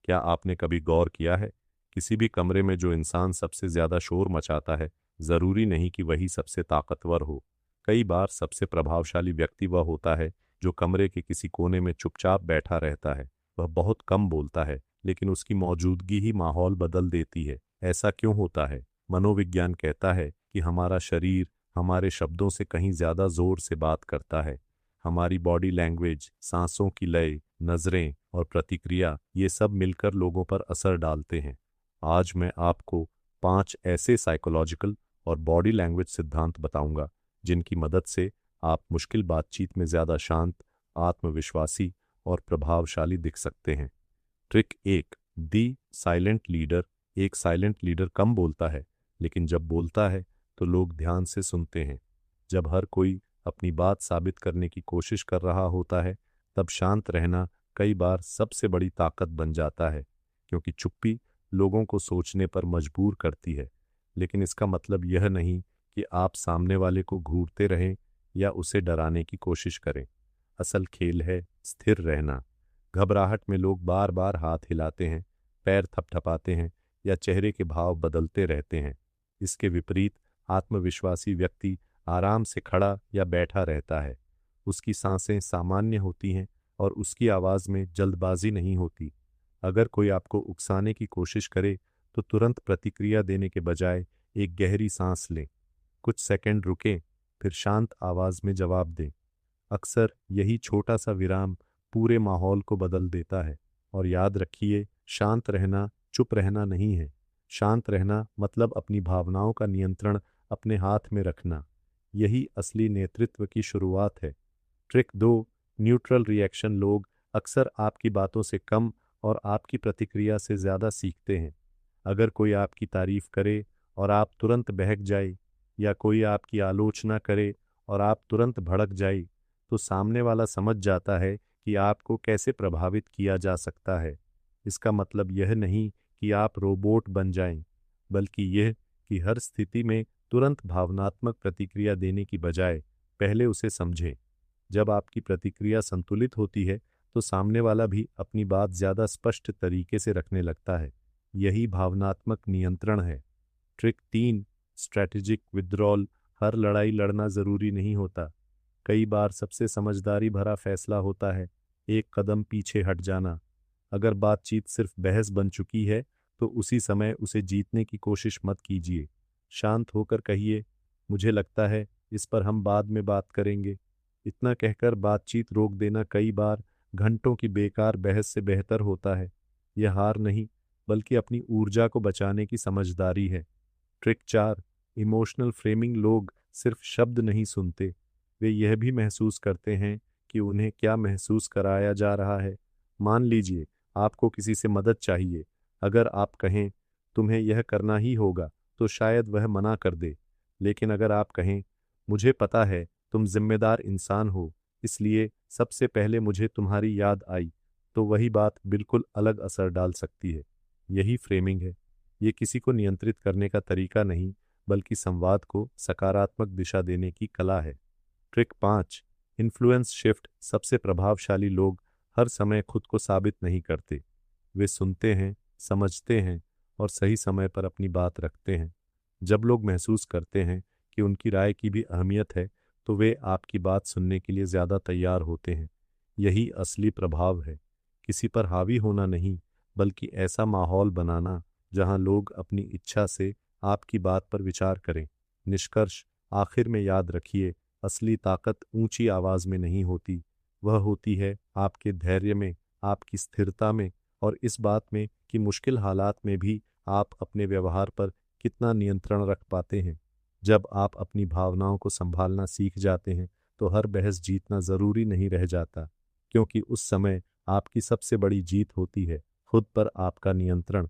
क्या आपने कभी गौर किया है, किसी भी कमरे में जो इंसान सबसे ज्यादा शोर मचाता है, जरूरी नहीं कि वही सबसे ताकतवर हो। कई बार सबसे प्रभावशाली व्यक्ति वह होता है जो कमरे के किसी कोने में चुपचाप बैठा रहता है। वह बहुत कम बोलता है, लेकिन उसकी मौजूदगी ही माहौल बदल देती है। ऐसा क्यों होता है? मनोविज्ञान कहता है कि हमारा शरीर हमारे शब्दों से कहीं ज्यादा जोर से बात करता है। हमारी बॉडी लैंग्वेज, सांसों की लय, नजरें और प्रतिक्रिया, ये सब मिलकर लोगों पर असर डालते हैं। आज मैं आपको 5 ऐसे साइकोलॉजिकल और बॉडी लैंग्वेज सिद्धांत बताऊंगा जिनकी मदद से आप मुश्किल बातचीत में ज्यादा शांत, आत्मविश्वासी और प्रभावशाली दिख सकते हैं। ट्रिक 1, दी साइलेंट लीडर। एक साइलेंट लीडर कम बोलता है, लेकिन जब बोलता है तो लोग ध्यान से सुनते हैं। जब हर कोई अपनी बात साबित करने की कोशिश कर रहा होता है, तब शांत रहना कई बार सबसे बड़ी ताकत बन जाता है, क्योंकि चुप्पी लोगों को सोचने पर मजबूर करती है। लेकिन इसका मतलब यह नहीं कि आप सामने वाले को घूरते रहें या उसे डराने की कोशिश करें। असल खेल है स्थिर रहना। घबराहट में लोग बार बार हाथ हिलाते हैं, पैर थपथपाते हैं या चेहरे के भाव बदलते रहते हैं। इसके विपरीत आत्मविश्वासी व्यक्ति आराम से खड़ा या बैठा रहता है। उसकी सांसें सामान्य होती हैं और उसकी आवाज में जल्दबाजी नहीं होती। अगर कोई आपको उकसाने की कोशिश करे तो तुरंत प्रतिक्रिया देने के बजाय एक गहरी सांस लें, कुछ सेकंड रुकें, फिर शांत आवाज में जवाब दें। अक्सर यही छोटा सा विराम पूरे माहौल को बदल देता है। और याद रखिए, शांत रहना चुप रहना नहीं है। शांत रहना मतलब अपनी भावनाओं का नियंत्रण अपने हाथ में रखना। यही असली नेतृत्व की शुरुआत है। Trick 2, neutral reaction. लोग अक्सर आपकी बातों से कम और आपकी प्रतिक्रिया से ज्यादा सीखते हैं। अगर कोई आपकी तारीफ करे और आप तुरंत बहक जाए, या कोई आपकी आलोचना करे और आप तुरंत भड़क जाए, तो सामने वाला समझ जाता है कि आपको कैसे प्रभावित किया जा सकता है। इसका मतलब यह नहीं कि आप रोबोट बन जाएं, बल्कि यह कि हर स्थिति में तुरंत भावनात्मक प्रतिक्रिया देने की बजाय पहले उसे समझें। जब आपकी प्रतिक्रिया संतुलित होती है, तो सामने वाला भी अपनी बात ज्यादा स्पष्ट तरीके से रखने लगता है। यही भावनात्मक नियंत्रण है। Trick 3, strategic withdrawal. हर लड़ाई लड़ना जरूरी नहीं होता। कई बार सबसे समझदारी भरा फैसला होता है एक कदम पीछे हट जाना। अगर बातचीत सिर्फ बहस बन चुकी है, तो उसी समय उसे जीतने की कोशिश मत कीजिए। शांत होकर कहिए, मुझे लगता है इस पर हम बाद में बात करेंगे। इतना कहकर बातचीत रोक देना कई बार घंटों की बेकार बहस से बेहतर होता है। यह हार नहीं, बल्कि अपनी ऊर्जा को बचाने की समझदारी है। Trick 4, emotional framing. लोग सिर्फ शब्द नहीं सुनते, वे यह भी महसूस करते हैं कि उन्हें क्या महसूस कराया जा रहा है। मान लीजिए आपको किसी से मदद चाहिए। अगर आप कहें, तुम्हें यह करना ही होगा, तो शायद वह मना कर दे। लेकिन अगर आप कहें, मुझे पता है तुम जिम्मेदार इंसान हो, इसलिए सबसे पहले मुझे तुम्हारी याद आई, तो वही बात बिल्कुल अलग असर डाल सकती है। यही फ्रेमिंग है। ये किसी को नियंत्रित करने का तरीका नहीं, बल्कि संवाद को सकारात्मक दिशा देने की कला है। Trick 5, influence shift. सबसे प्रभावशाली लोग हर समय खुद को साबित नहीं करते। वे सुनते हैं, समझते हैं और सही समय पर अपनी बात रखते हैं। जब लोग महसूस करते हैं कि उनकी राय की भी अहमियत है, तो वे आपकी बात सुनने के लिए ज्यादा तैयार होते हैं। यही असली प्रभाव है। किसी पर हावी होना नहीं, बल्कि ऐसा माहौल बनाना जहां लोग अपनी इच्छा से आपकी बात पर विचार करें। निष्कर्ष, आखिर में याद रखिए, असली ताकत ऊंची आवाज में नहीं होती। वह होती है आपके धैर्य में, आपकी स्थिरता में और इस बात में कि मुश्किल हालात में भी आप अपने व्यवहार पर कितना नियंत्रण रख पाते हैं। जब आप अपनी भावनाओं को संभालना सीख जाते हैं, तो हर बहस जीतना जरूरी नहीं रह जाता, क्योंकि उस समय आपकी सबसे बड़ी जीत होती है खुद पर आपका नियंत्रण।